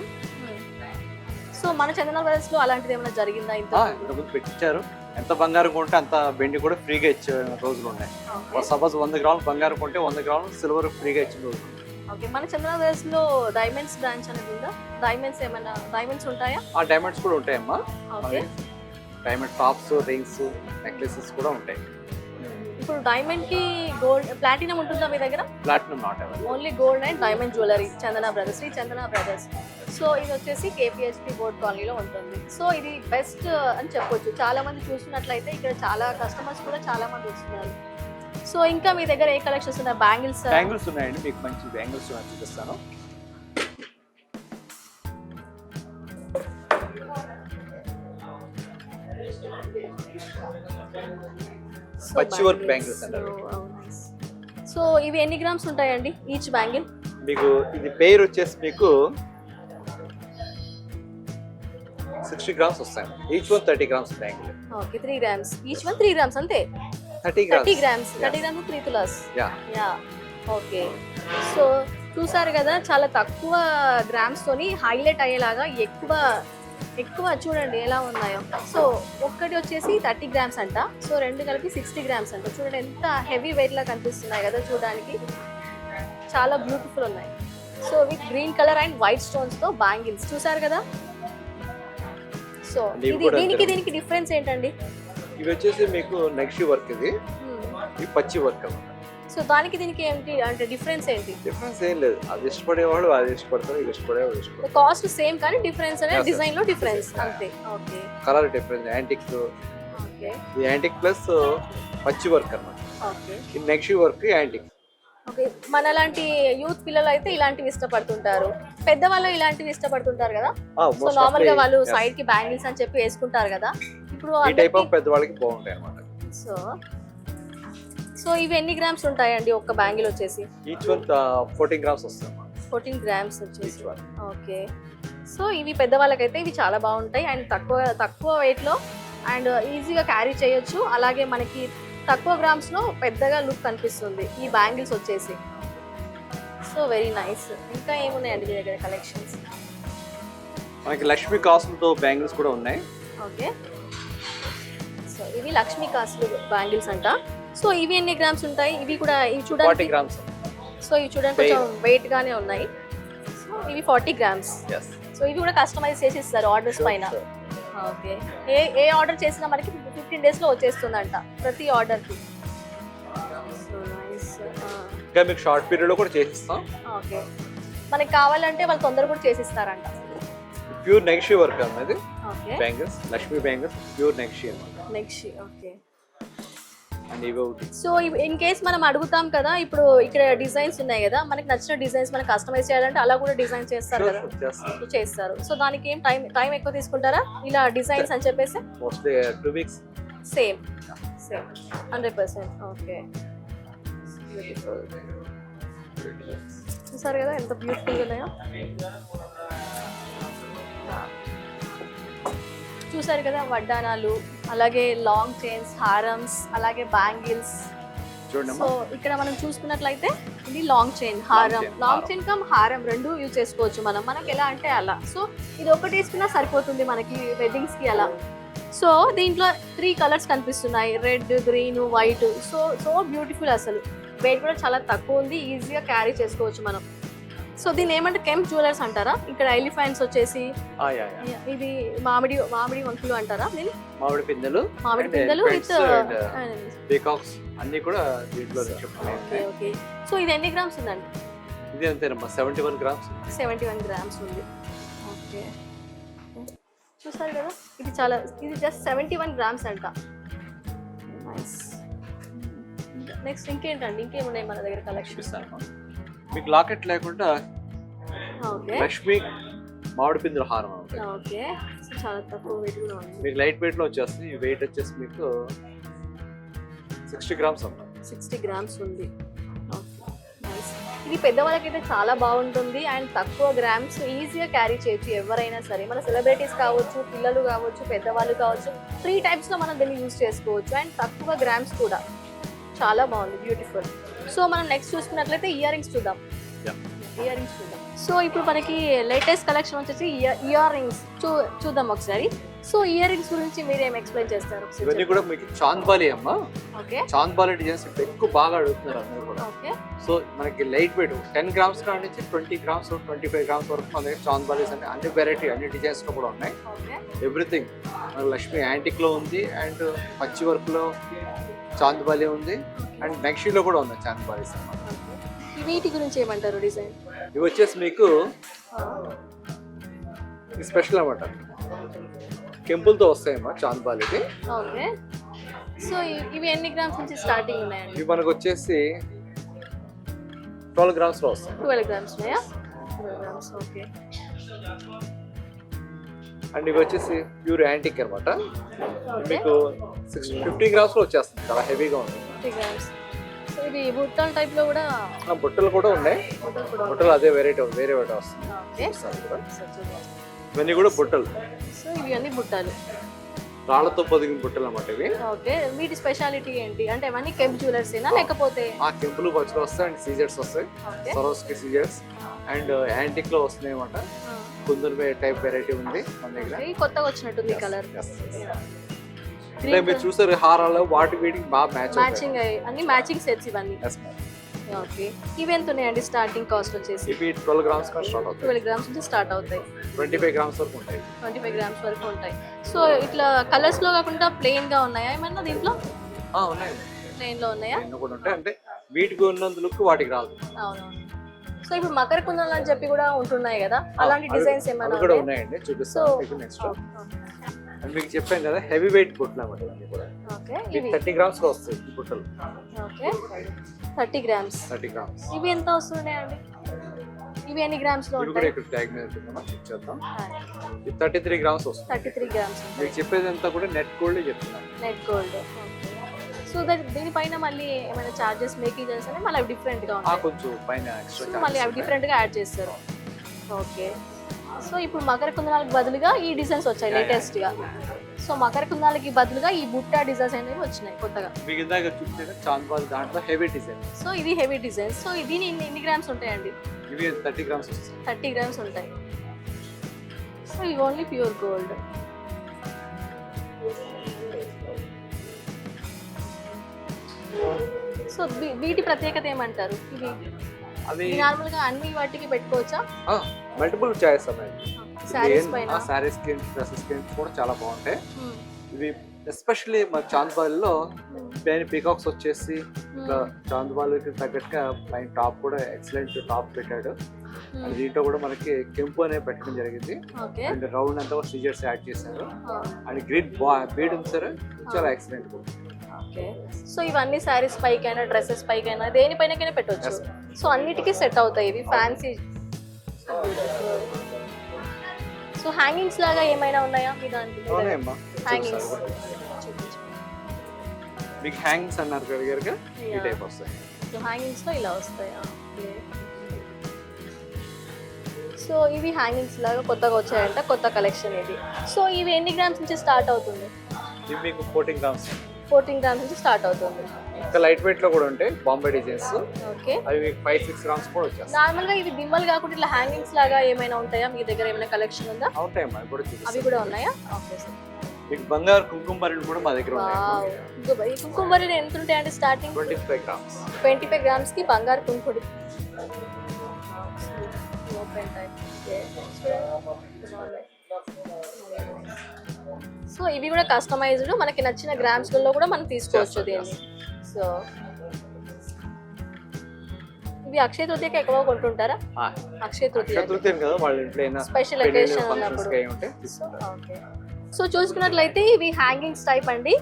సో మన చందన బ్రదర్స్ లో అలాంటిది ఏమైనా జరిగిందా? ఇంతకుముందు పెట్టించారు. ఎంత బంగారం కొంటే అంత వెండి కూడా ఫ్రీగా ఇచ్చే రోజులు ఉన్నాయి. సపోజ్ 100 గ్రాములు బంగారం కొంటే 100 గ్రాములు సిల్వర్ ఫ్రీగా ఇచ్చిన రోజులు. ఓకే. మన చందన బ్రదర్స్ లో డైమండ్స్ బ్రాంచ్ అనేది ఉందా? డైమండ్స్ ఉంటాయా? డైమండ్స్ కూడా ఉంటాయమ్మా. డైమండ్ టాప్స్, రింగ్స్, నెక్లెసెస్ కూడా ఉంటాయి. ఇప్పుడు డైమండ్ కి గోల్డ్, ప్లాటినం ఉంటుందా మీ దగ్గర? Platinum not available. Only gold and diamond jewellery Chandana brothers, Shri Chandana brothers. So ఇది వచ్చేసి కేపీహెచ్పి బోర్డ్ కాలనీలో ఉంటుంది. సో ఇది బెస్ట్ అని చెప్పొచ్చు. చాలా మంది చూస్తున్నట్లయితే ఇక్కడ చాలా కస్టమర్స్ కూడా చాలా మంది వస్తున్నారు. సో ఇంకా మీ దగ్గర ఏ కలెక్షన్స్ ఉన్నాయి? బ్యాంగిల్స్ ఉన్నాయండి. మీకు మంచి బ్యాంగిల్స్ చూపిస్తాను. పచ్చి వర్క్ బ్యాంగిల్స్ అంటారు. సో ఇవి ఎన్ని గ్రామ్స్ ఉంటాయండి ఈచ్ బ్యాంగిల్? మీకు ఇది పేర్ వచ్చేసి మీకు 60 గ్రామ్స్ వస్తాయి. Each one 30 grams bangle. Okay. 3 grams each one, 3 grams అంతే. 30 grams 3 tolas. Yeah. Okay. So చూసారు కదా, చాలా తక్కువ గ్రామ్స్ తోని హైలైట్ అయ్యేలాగా ఎక్కువ ఎక్కువ చూడండి ఎలా ఉన్నాయో. సో ఒక్కటి వచ్చేసి 30 గ్రామ్స్ అంట, సో రెండు కలిపి 60 గ్రామ్స్ అంట. చూడండి ఎంత హెవీ వెయిట్ లా కనిపిస్తున్నాయి కదా చూడడానికి, చాలా బ్యూటిఫుల్ ఉన్నాయి. So with green colour and white stones తో బ్యాంగిల్స్ చూసారు కదా. సో దీనికి డిఫరెన్స్ ఏంటండి? ఇవి వచ్చేసి మీకు నెక్స్ట్ వర్క్, ఇది పచ్చి వర్క్ అన్నమాట. సో దానికి దీనికి ఏంటి అంటే డిఫరెన్స్ ఏంటి? డిఫరెన్స్ ఏం లేదు, అది ఇష్టపడేవాళ్ళు అది ఇష్టపడతారు, ఇది ఇష్టపడేవాళ్ళు ఇష్టపడతారు. కాస్ట్ సేమ్ కానీ డిఫరెన్స్ అనేది డిజైన్ లో డిఫరెన్స్ అంతే. Okay, colour difference, antique. Okay, ఇది యాంటిక్ ప్లస్ పచ్చి వర్క్ అన్నమాట. ఓకే, ఇది నెక్స్ట్ వర్క్ యాంటిక్. ఓకే. మనలాంటి యూత్ పిల్లలు అయితే ఇలాంటివి ఇష్టపడుతుంటారు, పెద్దవాళ్ళు ఇలాంటివి ఇష్టపడుతుంటారు కదా. సో నార్మల్ గా వాళ్ళు సైడ్ కి బ్యాంగిల్స్ అని చెప్పి వేసుకుంటారు కదా. ఇప్పుడు ఈ టైప్ ఆఫ్ పెద్దవాళ్ళకి బాగుంటాయి అన్నమాట. సో ఇవి ఎన్ని గ్రామ్స్ ఉంటాయండి ఒక్క బ్యాంగిల్ వచ్చేసి? ఈచ్ వన్ 14 గ్రామ్స్ వస్తాయి. 14 గ్రామ్స్ వచ్చేసి. ఓకే, సో ఇవి పెద్దవాళ్ళకైతే ఇవి చాలా బాగుంటాయి అండ్ తక్కువ వెయిట్ లో అండ్ ఈజీగా క్యారీ చేయొచ్చు. అలాగే మనకి తక్కువ గ్రామ్స్ లో పెద్దగా లుక్ కనిపిస్తుంది ఈ బ్యాంగిల్స్ వచ్చేసి. So very nice. ఇంకా ఏమున్నాయండి మీ దగ్గర కలెక్షన్స్? మనకి లక్ష్మీ కాసులతో బ్యాంగిల్స్ కూడా ఉన్నాయి. ఓకే, సో ఇవి లక్ష్మీ కాసులు బ్యాంగిల్స్ అంట. సో ఇవి ఎన్ని గ్రామ్స్ ఉంటాయి? ఇవి కూడా ఇవి 40 చూడండి. గ్రామ్స్. సో ఇవి చూడండి కొంచెం వెయిట్ గానే ఉన్నాయి. సో ఇవి 40 గ్రామ్స్. yes. సో ఇవి కూడా కస్టమైజ్ చేసి ఇస్తారు ఆర్డర్స్ పైన. ఓకే, ఏ ఆర్డర్ చేసినా మనకి 15 days లో వచ్చేస్తుందంట ప్రతి ఆర్డర్ కి. So nice. ఇంకా మీకు షార్ట్ పీరియడ్ లో కూడా చేసిస్తాం. ఓకే, మనకి కావాలంటే వాళ్ళు తొందరగా కూడా చేసిస్తారంట. ప్యూర్ నెక్షి వర్క్ అన్నది. Okay, bangles, Lakshmi bangles pure నెక్షి అన్నమాట. నెక్స్ట్. ఓకే, అండ్ ఇవి ఒకటి. సో ఇన్ కేస్ మనం అడుగుతాం కదా, ఇప్పుడు ఇక్కడ డిజైన్స్ ఉన్నాయి కదా, మనకి నచ్చిన డిజైన్స్ మనం కస్టమైజ్ చేయాలంటే అలా కూడా డిజైన్ చేస్తారు కదా. సో చేస్తారు. సో దానికి ఏం టైం ఎక్కువ తీసుకుంటారా ఇలా డిజైన్స్ అని చెప్పేసి? Mostly 2 weeks. సేమ్ 100%. ఓకే, చూసారు కదా ఎంత బ్యూటిఫుల్ ఉన్నాయో. చూసారు కదా వడ్డానాలు, అలాగే లాంగ్ చైన్స్, హారమ్స్, అలాగే బ్యాంగిల్స్. సో ఇక్కడ మనం చూసుకున్నట్లయితే ఇది లాంగ్ చైన్, హారం, లాంగ్ చైన్ కమ్ హారం రెండు యూజ్ చేసుకోవచ్చు మనం. మనకి ఎలా అంటే అలా. సో ఇది ఒకటి వేసుకున్నా సరిపోతుంది మనకి వెడ్డింగ్స్ కి అలా. సో దీంట్లో 3 కలర్స్ కనిపిస్తున్నాయి, red, green, white. So beautiful. అసలు వెయిట్ కూడా చాలా తక్కువ ఉంది, ఈజీగా క్యారీ చేసుకోవచ్చు మనం. సో దీన్ని ఏమంటే కెంప్ జ్యువెలర్స్ అంటారా? ఇక్కడ ఎలిఫెంట్స్ వచ్చేసి ఇది మామిడి వంకులు అంటారా? మామిడి పిందెలు విత్ పీకాక్స్ అన్ని కూడా దీంట్లో. Okay, okay. సో ఇది ఎన్ని గ్రామ్స్ ఉందండి? ఇది అంతేనమ్మా, 71 గ్రామ్స్. 71 గ్రామ్స్ ఉంది. ఓకే, చూసారు కదా ఇది జస్ట్ 71 గ్రామ్స్ అంట. నైస్. నెక్స్ట్ ఇంకేంటండి, ఇంకేమున్నాయి మన దగ్గర కలెక్షన్స్? మీకు లాకెట్ లేకుండా లక్ష్మీ మామిడి పిందుల హారం. ఓకే, చాలా తక్కువ వెయిట్ కూడా ఉంది. మీకు లైట్ వెయిట్ లో వచ్చేస్తుంది. ఈ వెయిట్ వచ్చేసి మీకు 60 గ్రామ్స్ ఉంది. 60 గ్రామ్స్ ఉంది. నైస్. ఇది పెద్దవాళ్ళకైతే చాలా బాగుంటుంది అండ్ తక్కువ గ్రామ్స్, ఈజీగా క్యారీ చేయొచ్చు ఎవరైనా సరే. మన సెలబ్రిటీస్ కావచ్చు, పిల్లలు కావచ్చు, పెద్దవాళ్ళు కావచ్చు, 3 types లో మనం దీన్ని యూజ్ చేసుకోవచ్చు అండ్ తక్కువ గ్రామ్స్ కూడా. చాలా బాగుంది, బ్యూటిఫుల్. సో మనం నెక్స్ట్ చూసుకున్నట్లయితే ఇయర్ రింగ్స్ చూద్దాం. సో ఇప్పుడు మనకి లేటెస్ట్ కలెక్షన్ వచ్చేసి ఇయర్ రింగ్స్ చూద్దాం ఒకసారి. సో ఇయర్ రింగ్స్ గురించి మీరు ఏం ఎక్స్ప్లెయిన్ చేస్తారు? ఇవన్నీ కూడా మీకు చాంద్బాలి అమ్మా. ఓకే, చాంద్బాలి డిజైన్స్ ఎక్కువ బాగా అడుగుతున్నారు అందరూ కూడా. ఓకే, సో మనకి లైట్ వెయిట్ 10 గ్రామ్స్ కాడ నుంచి 20 గ్రామ్స్ 25 గ్రామ్స్ వరకు మన దగ్గర చాంద్బాలీస్ అంటే అన్ని వెరైటీ, అన్ని డిజైన్స్ లో కూడా ఉన్నాయి. ఎవ్రీథింగ్. మన లక్ష్మి యాంటిక్ లో ఉంది అండ్ పచ్చి వర్క్ లో చాంద్బాలి ఉంది అండ్ నెక్షిలో కూడా ఉన్నాయి చాంద్బాలీస్ అన్నమాట. వీటి గురించి ఏమంటారు డిజైన్? ఇవి వచ్చేసి మీకు స్పెషల్ అన్నమాట, కెంపుల్తో వస్తాయమ్మా చాంద్బాలికి. ఓకే, సో ఇవి ఎన్ని గ్రామ్స్ నుంచి స్టార్టింగ్ ఉన్నాయండి? ఇవి మనకు వచ్చేసి 12 గ్రామ్స్ లో వస్తాయి. 12 గ్రామ్స్ ఉన్నాయా? 12 గ్రామ్స్. ఓకే, అండ్ ఇవి వచ్చేసి ప్యూర్ యాంటిక్ అనమాట. మీకు 50 గ్రామ్స్ లో వచ్చేస్తుంది, చాలా హెవీగా ఉంది. 50 గ్రామ్స్. సో ఇది బుట్టల టైప్ లో కూడా బుట్టలు కూడా ఉన్నాయి. బుట్టలు అదే వెరైటీ వేరే వస్తుంది. ఓకే, ఇవన్నీ కూడా బుట్టలు. సో ఇవి అన్ని బుట్టలు, రాళ్లతో పొదిగిన బుట్టలు అన్నమాట ఇవి. ఓకే, వీటి స్పెషాలిటీ ఏంటి అంటే అవన్నీ కెంప్ జ్యువెలర్స్ ఏనా లేకపోతే? కెంపులు పచ్చులు వస్తాయి అండ్ సీజర్స్ వస్తాయి, సరోస్కి సీజర్స్ అండ్ యాంటిక్ లో వస్తున్నాయి అన్నమాట. కుందన్ టైప్ వెరైటీ ఉంది మన దగ్గర. ఇది కొత్తగా వచ్చినట్టుంది కలర్. Yes. అంటే మీరు చూసారు హారాలు వాటి వీటికి బాగా మ్యాచింగ్ అన్ని మ్యాచింగ్ సెట్స్ ఇవన్నీ. ఓకే, ఇవి ఎంత ఉన్నాయండి స్టార్టింగ్ కాస్ట్ వచ్చేసి? ఇవి 12 గ్రామ్స్ స్టార్ట్ అవుతాయి. 12 గ్రామ్స్ నుంచి స్టార్ట్ అవుతాయి. 25 గ్రామ్స్ వరకు ఉంటాయి. 25 గ్రామ్స్ వరకు ఉంటాయి. సో ఇట్లా కలర్స్ లో కాకుండా ప్లెయిన్ గా ఉన్నాయా ఏమన్నా దీంట్లో? ఉన్నాయి, ప్లెయిన్ లో ఉన్నాయా? కూడా ఉంటాయి. అంటే వీటికి ఉన్నంత లుక్ వాటికి రాదు. అవునవును. సో ఇప్పుడు మకర కుందన్ అని చెప్పి కూడా ఉంటున్నాయి కదా, అలాంటి డిజైన్స్ ఏమైనా కూడా ఉన్నాయండి, చూపిస్తాను మీకు నెక్స్ట్. మీకు చెప్పాను కదా హెవీ వెయిట్ బుట్టలు అన్నమాట ఇవన్నీ కూడా. ఓకే, ఇవి 30 గ్రామ్స్ లో వస్తాయి ఈ బుట్టలు. Okay, 30 grams. 30 గ్రామ్స్. ఇవి ఎంత వస్తున్నాయండి? ఇవి ఎన్ని గ్రామ్స్ లో ఇవి కూడా ఉంటాయి? ఇక్కడ ట్యాగ్ మీద పెట్టుకున్నాం, చెక్ చేద్దాం. ఇది 33 గ్రామ్స్ వస్తుంది. 33 గ్రామ్స్. మీకు చెప్పేది అంతా కూడా నెట్ గోల్డ్ చెప్తున్నాను. Net gold. సో దీనిపైన మళ్ళీ ఏమైనా చార్జెస్ మేకింగ్ చేస్తే మళ్ళీ అవి డిఫరెంట్ గా ఉంటాయి. కొంచెం పైన ఎక్స్ట్రా మళ్ళీ అవి డిఫరెంట్ గా యాడ్ చేస్తారు. ఓకే, సో ఇప్పుడు మకర కుందనాలకు బదులుగా ఈ డిజైన్స్ వచ్చాయి లేటెస్ట్ గా. సో మకర కుందనాలకి బదులుగా ఈ బుట్ట డిజైన్స్ అనేవి వచ్చినాయి కొత్తగా. మీకు ఇందాక చూస్తే చాంద్వాల్ దాంట్లో హెవీ డిజైన్. సో ఇది హెవీ డిజైన్. సో ఇది ఎన్ని గ్రామ్స్ ఉంటాయండి? ఇవి 30 గ్రామ్స్ వస్తాయి. 30 గ్రామ్స్ ఉంటాయి. సో ఇవి ఓన్లీ ప్యూర్ గోల్డ్. సో వీటి ప్రత్యేకత ఏమంటారు? ఇవి అది నార్మల్ గా అన్ని వాటికి పెట్టుకోవచ్చా? మల్టిపుల్ చాయిస్ ఉన్నాయి. సారీస్ పైన, సారీస్ కి డ్రెస్సెస్ కి కూడా చాలా బాగుంటాయి. ఇవి ఎస్పెషల్లీ మన చాంద్వాల్లో పైన పీకాక్స్ వచ్చేసి చాంద్వాల్కి తగ్గట్టుగా పైన టాప్ కూడా ఎక్సలెంట్ టాప్ పెట్టాడు. అండ్ దీంట్లో కూడా మనకి కెంపు అనే పెట్టడం జరిగింది. అండ్ రౌండ్ అంతా సీజర్స్ యాడ్ చేశారు. అండ్ గ్రీన్ బీడ్ ఉంది సార్, చాలా ఎక్సలెంట్. ఓకే, సో ఇవన్నీ సారీస్ పైకైనా డ్రెస్సెస్ పైకైనా దేనిపైనకైనా పెట్టవచ్చు. సో అన్నిటికీ సెట్ అవుతాయి ఇవి ఫ్యాన్సీ. సో హ్యాంగింగ్స్ లాగా ఏమైనా ఉన్నాయా మీ దానికి? హ్యాంగింగ్స్ మీకు హ్యాంగింగ్స్ అన్నారు కదా, ఈ టైప్ వస్తాయి. సో హ్యాంగింగ్స్ లో ఇలా వస్తాయి. సో ఇవి హ్యాంగింగ్స్ లాగా కొత్తగా వచ్చాయంట, కొత్త కలెక్షన్ ఇది. సో ఇవి ఎన్ని గ్రామ్స్ నుంచి స్టార్ట్ అవుతుంది? ఇవి మీకు 14 గ్రామ్స్. 14 గ్రామ్స్ నుంచి స్టార్ట్ అవుతుంది. ఇంకా లైట్ వెయిట్ లో కూడా ఉంటాయి బాంబే డిజైన్స్. ఓకే, అవి 5-6 గ్రామ్స్ కూడా వచ్చేస్తాయి. నార్మల్ గా ఇవి దిమ్మలు కాకుండా ఇట్లా హ్యాంగింగ్స్ లాగా ఏమైనా ఉంటాయా మీ దగ్గర? ఏమైనా కలెక్షన్ ఉందా? ఉంటాయమ్మా, అవి కూడా చూపిస్తాను. అవి కూడా ఉన్నాయా? Okay sir. మీకు బంగారు కుంకుమ బరిలు కూడా మా దగ్గర ఉన్నాయి. ఈ కుంకుమ బరిలు ఎంత ఉంటాయండి స్టార్టింగ్? 25 గ్రామ్స్. 25 గ్రామ్స్ కి బంగారు కుంకుమ. సో ఇవి కూడా కస్టమైజ్డ్, మనకి నచ్చిన గ్రామ్స్ లో కూడా మనం తీసుకోవచ్చు దీన్ని. సో ఇవి అక్షయ తృతీయకి ఎక్కువ కొంటుంటారా? అక్షయ తృతీయ కదా వాళ్ళ ఇంట్లో స్పెషల్ అకేషన్ ఉన్నప్పుడు. ఓకే, సో చూసుకున్నట్లయితే ఇవి హ్యాంగింగ్స్ టైప్ అండి.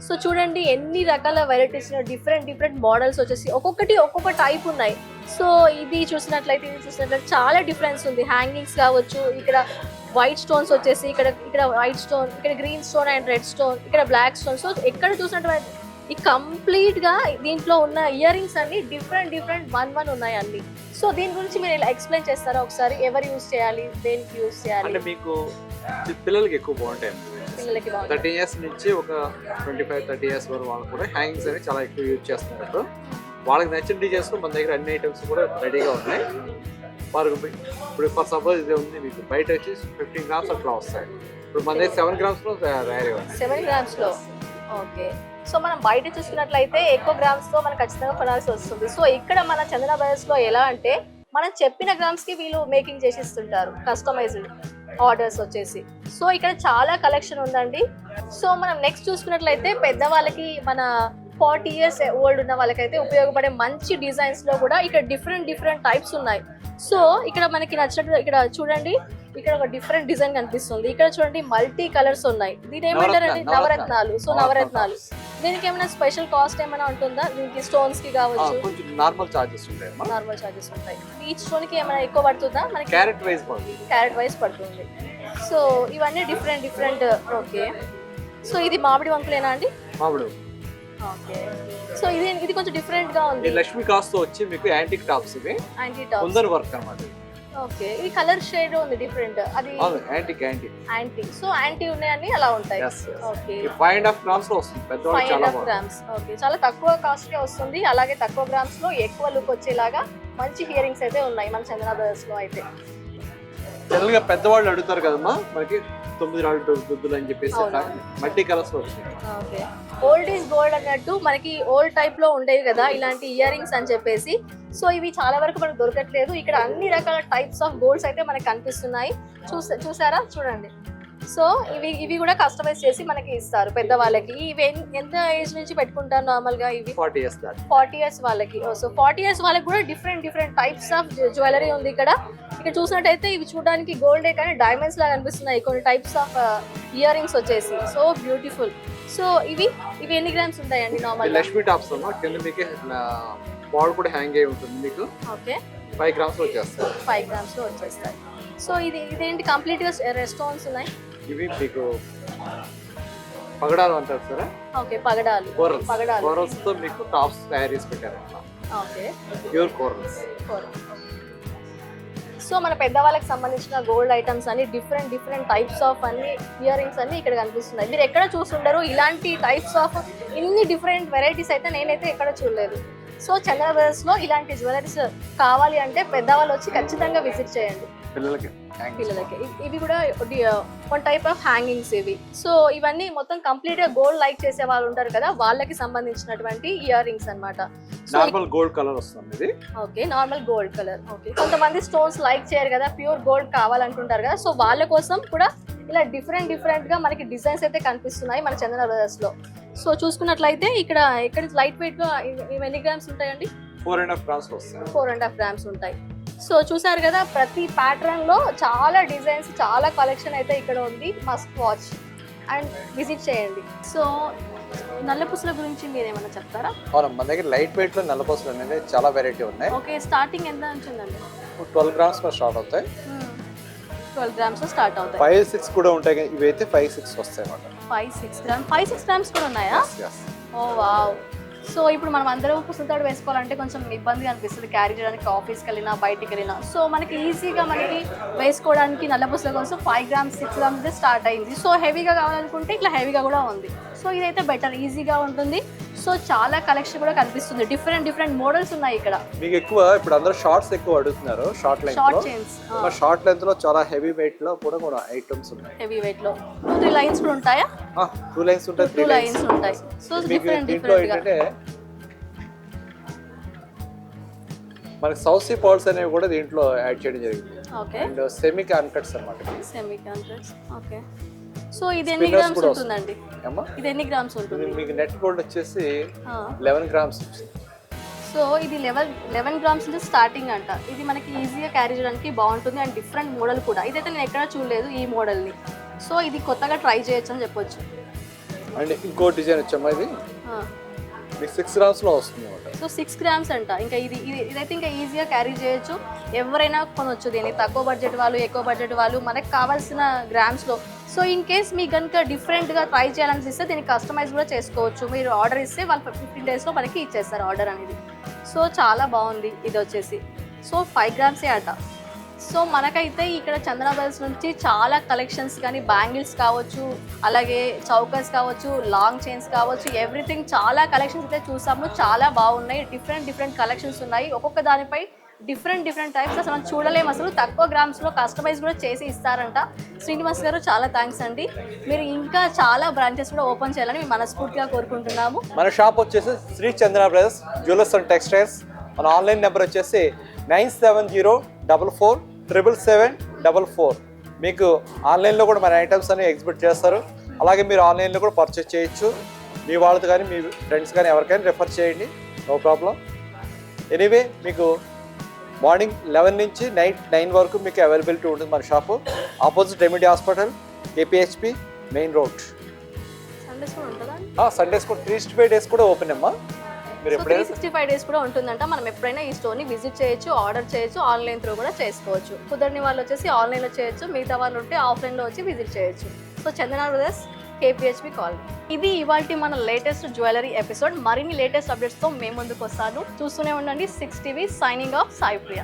సో చూడండి ఎన్ని రకాల వెరైటీస్, డిఫరెంట్ మోడల్స్ వచ్చేసి ఒక్కొక్కటి ఒక్కొక్క టైప్ ఉన్నాయి. సో ఇది చూసినట్లయితే చాలా డిఫరెన్స్ ఉంది. హ్యాంగింగ్స్ కావచ్చు, ఇక్కడ వైట్ స్టోన్స్ వచ్చేసి ఇక్కడ వైట్ స్టోన్, ఇక్కడ green stone and red stone, ఇక్కడ బ్లాక్ స్టోన్. సో ఎక్కడ చూసినట్టు ఈ కంప్లీట్ గా దీంట్లో ఉన్న ఇయర్ రింగ్స్ అన్ని డిఫరెంట్ వన్ ఉన్నాయి అన్ని. సో దీని గురించి మీరు ఇలా ఎక్స్ప్లెయిన్ చేస్తారా ఒకసారి? ఎవరు యూజ్ చేయాలి, దేనికి యూజ్ చేయాలి? అంటే మీకు పిల్లలకి ఎక్కువ బాగుంటాయి. పిల్లలకి 30 ఇయర్స్ నుంచి ఒక 25-30 ఇయర్స్ వరకు వాళ్ళు కూడా హ్యాంగింగ్స్ అనేవి చాలా ఎక్కువ యూజ్ చేస్తున్నారు. వాళ్ళకి నచ్చిన డిజైన్స్ మన దగ్గర అన్ని ఐటమ్స్ కూడా రెడీగా ఉన్నాయి. వారికి ఇప్పుడు ఫర్ సపోజ్ ఇది ఉంది, మీకు బయట వచ్చి 15 గ్రామ్స్ అట్లా వస్తాయి. ఇప్పుడు మన దగ్గర 7 గ్రామ్స్ లో తయారీ ఉంది. 7 గ్రామ్స్ లో. ఓకే, సో మనం బయట చూసుకున్నట్లయితే ఎక్కువ గ్రామ్స్ తో మనం ఖచ్చితంగా కొనాల్సి వస్తుంది. సో ఇక్కడ మన చందన బ్రదర్స్ లో ఎలా అంటే మనం చెప్పిన గ్రామ్స్ కి వీళ్ళు మేకింగ్ చేసి ఇస్తుంటారు, కస్టమైజ్డ్ ఆర్డర్స్ వచ్చేసి. సో ఇక్కడ చాలా కలెక్షన్ ఉందండి. సో మనం నెక్స్ట్ చూసుకున్నట్లయితే పెద్దవాళ్ళకి, మన 40 ఇయర్స్ ఓల్డ్ ఉన్న వాళ్ళకైతే ఉపయోగపడే మంచి డిజైన్స్ లో కూడా ఇక్కడ డిఫరెంట్ టైప్స్ ఉన్నాయి. సో ఇక్కడ మనకి నచ్చినట్టు ఇక్కడ చూడండి, ఇక్కడ ఒక డిఫరెంట్ డిజైన్ కనిపిస్తుంది. ఇక్కడ చూడండి మల్టీ కలర్స్ ఉన్నాయి. దీని ఏమంటారండి? నవరత్నాలు. సో నవరత్నాలు, దీనికి ఏమైనా స్పెషల్ కాస్ట్ ఏమైనా ఉంటుందా? దీనికి స్టోన్స్ కి కావచ్చు నార్మల్ చార్జెస్ ఉంటాయి. నార్మల్ చార్జెస్ ఉంటాయి. ఈచ్ స్టోన్ కి ఏమైనా ఎక్కువ పడుతుందా? మనకి క్యారెట్ వైస్ పడుతుంది. సో ఇవన్నీ డిఫరెంట్. ఓకే, సో ఇది మామిడి వంకులేనా అండి? మామిడి. ఓకే, సో ఇది కొంచెం డిఫరెంట్ గా ఉంది. లక్ష్మీ కాస్ట్ వచ్చి మీకు యాంటిక్ టాప్స్, ఇవి యాంటిక్ టాప్స్, కుందన్ వర్క్ అన్నమాట. ఓకే, ఇది కలర్ షేడ్ ఉంది డిఫరెంట్. అది యాంటిక్. సో యాంటీ ఉన్నాయని అలా ఉంటాయి. ఓకే, 5.5 గ్రామ్స్ లో వస్తుంది. పెద్దవాళ్ళు చాలా 5.5 గ్రామ్స్. ఓకే, చాలా తక్కువ కాస్ట్ కే వస్తుంది. అలాగే తక్కువ గ్రామ్స్ లో ఎక్కువ లుక్ వచ్చేలాగా మంచి హియరింగ్స్ అయితే ఉన్నాయి మన చందన బ్రదర్స్ లో అయితే. జనరల్ గా పెద్దవాళ్ళు అడుగుతారు కదమ్మా మనకి 9 రాళ్ళు దుద్దులు అని చెప్పేసి అవును. మల్టీ కలర్స్ లో వచ్చినాయి. ఓకే, ఓల్డ్ ఈజ్ గోల్డ్ అన్నట్టు మనకి ఓల్డ్ టైప్ లో ఉండేవి కదా ఇలాంటి ఇయర్ రింగ్స్ అని చెప్పేసి. సో ఇవి చాలా వరకు మనకు దొరకట్లేదు. ఇక్కడ అన్ని రకాల టైప్స్ ఆఫ్ గోల్డ్స్ అయితే మనకు కనిపిస్తున్నాయి. చూసారా, చూడండి. సో ఇవి కూడా కస్టమైజ్ చేసి మనకి ఇస్తారు పెద్దవాళ్ళకి. ఇవి ఎంత ఏజ్ నుంచి పెట్టుకుంటారు నార్మల్ గా? ఇవి 40 years దాకా. 40 years వాళ్ళకి. సో 40 years వాళ్ళకి కూడా డిఫరెంట్ టైప్స్ ఆఫ్ జ్యువెలరీ ఉంది ఇక్కడ. ఇక్కడ చూసినట్టయితే ఇవి చూడడానికి గోల్డే కానీ డైమండ్స్ లాగా అనిపిస్తున్నాయి కొన్ని టైప్స్ ఆఫ్ ఇయర్ రింగ్స్ వచ్చేసి. So beautiful. సో ఇవి ఎన్ని గ్రామ్స్ ఉంటాయండి నార్మల్? లక్ష్మీ టాప్స్ అమ్మా, కింద మీకు బాల్ కూడా హ్యాంగ్ అయి ఉంటుంది మీకు. ఓకే, 5 grams లో వచ్చేస్తాయి. 5 grams లో వచ్చేస్తాయి. సో ఇదేంటి కంప్లీట్ గా స్టోన్స్ ఉన్నాయి? ఇవి మీకు పగడాలు అంటారు సరే. ఓకే, పగడాలు. కోరల్స్ తో మీకు టాప్స్ తయారు చేసి పెట్టారు. Okay, pure corals. సో మన పెద్దవాళ్ళకి సంబంధించిన గోల్డ్ ఐటమ్స్ అన్ని డిఫరెంట్ టైప్స్ ఆఫ్ అన్ని ఇయర్ రింగ్స్ అన్ని ఇక్కడ కనిపిస్తున్నాయి. మీరు ఎక్కడ చూస్తుంటారు ఇలాంటి టైప్స్ ఆఫ్ ఇన్ని డిఫరెంట్ వెరైటీస్ అయితే నేనైతే ఎక్కడ చూడలేదు. సో చంద్ర బ్రదర్స్ లో ఇలాంటి జ్యువెలరీస్ కావాలి అంటే పెద్దవాళ్ళు వచ్చి ఖచ్చితంగా విజిట్ చేయండి. పిల్లలకి ఇవి కూడా వన్ టైప్ ఆఫ్ హ్యాంగింగ్స్ ఇవి. సో ఇవన్నీ మొత్తం కంప్లీట్ గా గోల్డ్ లైక్ చేసే వాళ్ళు ఉంటారు కదా, వాళ్ళకి సంబంధించినటువంటి ఇయర్ రింగ్స్ అన్నమాట. నార్మల్ గోల్డ్ కలర్ వస్తుంది ఇది. Okay, normal gold colour. Okay, కొంతమంది స్టోన్స్ లైక్ చేయరు కదా, ప్యూర్ గోల్డ్ కావాలనుకుంటారు కదా, సో వాళ్ళ కోసం కూడా ఇలా డిఫరెంట్ గా మనకి డిజైన్స్ అయితే కనిపిస్తున్నాయి మన చందన బ్రదర్స్ లో. సో చూసుకున్నట్లయితే ఇక్కడ లైట్ వెయిట్ గా ఇవి ఎన్ని గ్రామ్స్ ఉంటాయండి? 4.5 grams వస్తాయి. 4.5 grams ఉంటాయి. సో చూసారు కదా, ప్రతి ప్యాటర్న్ లో చాలా డిజైన్స్, చాలా కలెక్షన్ అయితే ఇక్కడ ఉంది. మస్ట్ వాచ్ అండ్ విజిట్ చేయండి. సో నల్ల పూసల గురించి మీరు ఏమైనా చెప్తారా? అవును, మన దగ్గర లైట్ వెయిట్ లో నల్ల పూసలు అనేది చాలా వెరైటీ ఉన్నాయి. ఓకే, స్టార్టింగ్ ఎంత ఉంటుందండి? 12 grams లో స్టార్ట్ అవుతాయి. 12 grams లో స్టార్ట్ అవుతాయి. 5-6 కూడా ఉంటాయి కానీ ఇవైతే 5-6 వస్తాయి అన్నమాట. 5-6 grams కూడా ఉన్నాయా? ఓ వావ్. సో ఇప్పుడు మనం అందరం పుస్తకాలు వేసుకోవాలంటే కొంచెం ఇబ్బందిగా అనిపిస్తుంది క్యారీ చేయడానికి, ఆఫీస్కి వెళ్ళినా బయటికి వెళ్ళినా. సో మనకి ఈజీగా మనకి వేసుకోవడానికి నల్ల పుస్తకం కోసం 5 grams 6 grams స్టార్ట్ అయింది. సో హెవీగా కావాలనుకుంటే ఇట్లా హెవీగా కూడా ఉంది. సో ఇదైతే బెటర్, ఈజీగా ఉంటుంది. సో చాలా కలెక్షన్ కూడా కనిపిస్తుంది. డిఫరెంట్ మోడల్స్ ఉన్నాయి ఇక్కడ. మీకు ఎక్కువ ఇప్పుడు అందరూ షార్ట్స్ ఎక్కువ అడుగుతున్నారు. షార్ట్ చైన్స్, షార్ట్ లెంత్ లో చాలా హెవీ వెయిట్ లో కూడా ఐటమ్స్ ఉన్నాయి. హెవీ వెయిట్ లో 2-3 లైన్స్ కూడా ఉంటాయా? 2 లైన్స్ ఉంటాయి, 3 లైన్స్ ఉంటాయి. సో డిఫరెంట్ ఏంటంటే మనకి సౌసీ పర్ల్స్ అనేవి కూడా దీంట్లో యాడ్ చేయడం జరిగింది. ఓకే, అండ్ సెమీ కాన్కట్స్ అన్నమాట. సెమీ కాన్కట్స్. ఓకే, సో ఇది ఎన్ని గ్రామ్స్ ఉంటుందండి? ఇది ఎన్ని గ్రామ్స్ ఉంటుంది? మీకు నెట్ గోల్డ్ వచ్చేసి 11 grams. సో ఇది 11 grams నుంచి స్టార్టింగ్ అంట. ఇది మనకి ఈజీగా క్యారీ చేయడానికి బాగుంటుంది అండ్ డిఫరెంట్ మోడల్ కూడా. ఇదైతే నేను ఎక్కడ చూడలేదు ఈ మోడల్ని. సో ఇది కొత్తగా ట్రై చేయొచ్చు అని చెప్పొచ్చు. అండ్ ఇంకో డిజైన్ వచ్చామా, ఇది మీకు 6 grams లో వస్తుంది అన్నమాట. సో 6 grams అంట. ఇంకా ఇదైతే ఇంకా ఈజీగా క్యారీ చేయొచ్చు, ఎవరైనా కొనొచ్చు దీన్ని. తక్కువ బడ్జెట్ వాళ్ళు, ఎక్కువ బడ్జెట్ వాళ్ళు, మనకు కావాల్సిన గ్రామ్స్లో. సో ఇన్ కేస్ మీకు కనుక డిఫరెంట్గా ట్రై చేయాలనిపిస్తే దీన్ని కస్టమైజ్ కూడా చేసుకోవచ్చు. మీరు ఆర్డర్ ఇస్తే వాళ్ళు 15 daysలో మనకి ఇచ్చేస్తారు ఆర్డర్ అనేది. సో చాలా బాగుంది ఇది వచ్చేసి. సో 5 grams అట. సో మనకైతే ఇక్కడ చందన బ్రదర్స్ నుంచి చాలా కలెక్షన్స్ కానీ బ్యాంగిల్స్ కావచ్చు, అలాగే చౌకస్ కావచ్చు, లాంగ్ చైన్స్ కావచ్చు, ఎవ్రీథింగ్ చాలా కలెక్షన్స్ అయితే చూసాము. చాలా బాగున్నాయి. డిఫరెంట్ కలెక్షన్స్ ఉన్నాయి. ఒక్కొక్క దానిపై డిఫరెంట్ టైప్స్ అసలు మనం చూడలేము. అసలు తక్కువ గ్రామ్స్లో కస్టమైజ్ కూడా చేసి ఇస్తారంట. శ్రీనివాస్ గారు చాలా థ్యాంక్స్ అండి. మీరు ఇంకా చాలా బ్రాంచెస్ కూడా ఓపెన్ చేయాలని మేము మనస్ఫూర్తిగా కోరుకుంటున్నాము. మన షాప్ వచ్చేసి Shri Chandana brothers jewellers and textiles. మన ఆన్లైన్ నెంబర్ వచ్చేసి 9704477744. మీకు ఆన్లైన్లో కూడా మన ఐటమ్స్ అన్ని ఎగ్జిబిట్ చేస్తారు. అలాగే మీరు ఆన్లైన్లో కూడా పర్చేస్ చేయొచ్చు. మీ వాళ్ళతో కానీ మీ ఫ్రెండ్స్ కానీ ఎవరికైనా రెఫర్ చేయండి, నో ప్రాబ్లం. ఎనీవే మీకు మార్నింగ్ 11 నుంచి నైట్ 9 వరకు మీకు అవైలబిలిటీ ఉంటుంది మన shop. Opposite remedy hospital, KPHP main road. Sundays కూడా 365 days కూడా ఓపెన్ అమ్మా. మీరు ఎప్పుడైనా 365 days కూడా ఉంటుందంట. మనం ఎప్పుడైనా ఈ స్టోర్ని విజిట్ చేయొచ్చు, ఆర్డర్ చేయొచ్చు, ఆన్లైన్ త్రూ కూడా చేసుకోవచ్చు. కుదరని వాళ్ళు వచ్చేసి ఆన్లైన్లో చేయొచ్చు, మిగతా వాళ్ళు ఉంటే ఆఫ్లైన్లో వచ్చి విజిట్ చేయొచ్చు. సో చందన బ్రదర్స్, KPHP కాలనీ. ఇది ఇవాల్టి మన లేటెస్ట్ జ్యువెలరీ ఎపిసోడ్. మరిన్ని లేటెస్ట్ అప్డేట్స్తో మేము ముందుకు వస్తాను. చూస్తూనే ఉండండి 6 TV. సైనింగ్ ఆఫ్ సాయి ప్రియ.